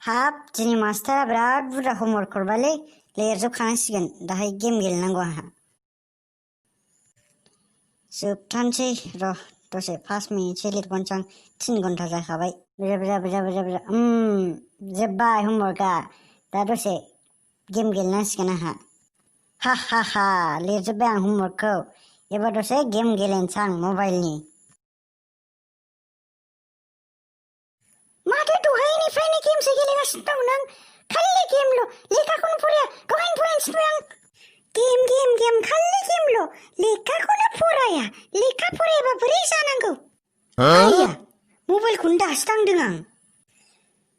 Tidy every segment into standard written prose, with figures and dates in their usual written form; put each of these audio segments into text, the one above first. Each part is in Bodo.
हाब दिनै मास्टारा बिराद बुरजा हमवर्क हरबायलै लिरजोबखानांसिगोन दाहाय गेम गेलेनांगौ आंहा जोबथारनोसै र' दसे 5 मिनिटसो लिरबावनोसै आं 3 घन्टा जाखाबाय बुरजा जोब्बाय हमवर्कआ दा दसे गेम गेलेनांसिगोन आंहा हा लिरजोब्बाय आं हमवर्कखौ एबार दसे गेम गेलेनोसै आं मबाइलनि माथो दहायनिफ्रायनो गेमसो गेलेगासिनो दं नों खालि गेमल' लेखाखौनो फराया दहायनो फरायनोसै आं गेम खालि गेमल' लेखाखौनो फराया लेखा फरायाबा बोरै जानांगौ आइया मबाइलखौनो दासो दांदों आं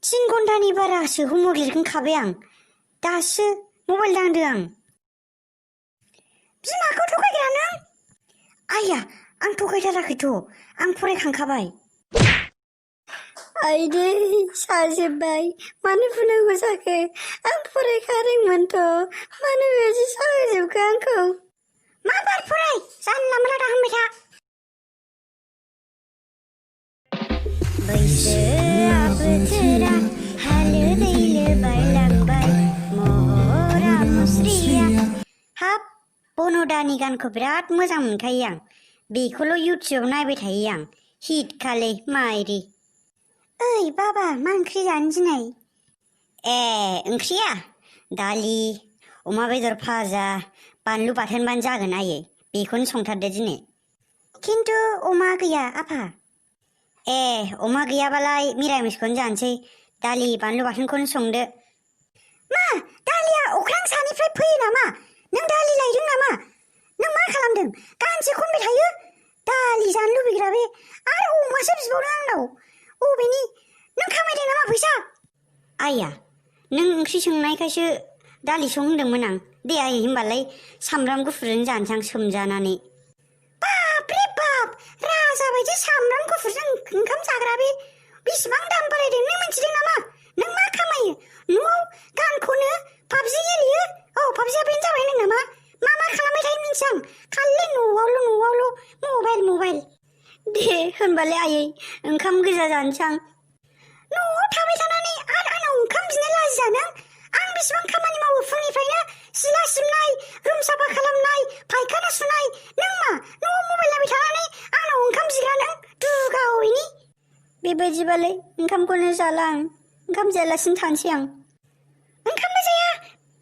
3 घन्टानि बारासो हमवर्क लिरखांखाबाय आं दासो मबाइल दांदों आं बिमाखौ थगायग्रा नों आइया आं थगायथाराखैथ' आं फरायखांखाबाय आइदै साजोब्बाय मानो बुनांगौ जाखो आं फरायखादोंमोनथ' मानो बेबायदि साहोजोबखो आंखौ मा बार फराय जानला मोनला दा होनबाय था बैसोआ बोथोरा हालो दैलो बारलांबाय महरा मुस्रिया हाब बन'दानि गानखौ बिराद मोजां मोनखायो आं बेखौल' इउटुबाव नायबाय थायो आं हिट खालै माइरि ओइ बाबा मा ओंख्रि जानो दिनै ओंख्रिया दालि अमा बेदर भाजा बानलु बाथोनबानो जागोन आयै बेखौनो संथारदो दिनै खिन्थु अमा गैया आफा अमा गैयाबालाय मिरामिसखौनो जानोसै दालि बानलु बाथोनखौनो संदो मा दालिया अख्रां सानिफ्राय फैयो नामा नों दालि लायदों नामा नों मा खालामदों गानसे खनबाय थायो दालि जानो लुबैग्रा बे आरो अमासो बिबावदों आंनाव अबेनि नों खामायदों नामा फैसा आइया नों ओंख्रि संनायखायसो दालि सं होनदोंमोन आं दे आयै होमबालाय सामब्राम गुफुरजों जानोसै आं सोमजानानै बाबरे बाब राजा बायदि सामब्राम गुफुरजों ओंखाम जाग्रा बे बेसेबां दाम बारायदों नों मिथिदों नामा नों मा खामायो न'आव गान खनो पाबजि गेलेयो पाबजिया बेनो जाबाय नों नामा मा खालामबाय थायो मिन्थिया आं खालि न'आवल' मबाइल दे होनबालाय आयै ओंखाम गोजा जानोसै आं न'आव थाबाय थानानै आरो आंनाव ओंखाम बिनो लाजिया आं बेसेबां खामानि मावो फुंनिफ्रायनो सिला सिबनाय रुम साफा खालामनाय फायखाना सुनाय नों मा न'आव मबाइल नायबाय थानानै आंनाव ओंखाम बिग्रा नों दुगा अयनि बेबायदिबालाय ओंखामखौनो जाला आं ओंखाम जायालासिनो थानोसै आं ओंखामबो जाया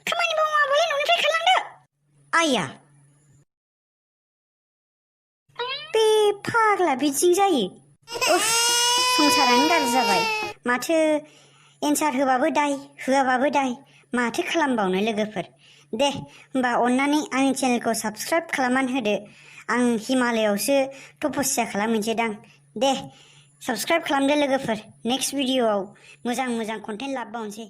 खामानि मावाबालाय न'निफ्राय खारलांदो आइया बे फाग्ला बिदिजों जायो संसारानो गाज्रि जाबाय माथो एन्सार होबाबो दाय होआबाबो दाय माथो खालामबावनो लोगोफोर दे होमबा अननानै आंनि चेनेलखौ साबस्क्राइब खालामनानै होदो आं हिमालयावसो तपस्या खालामहैनोसैदां दे साबस्क्राइब खालामदो लोगोफोर नेक्स्ट भिडिअआव मोजां कन्टेन्ट लाबोबावनोसै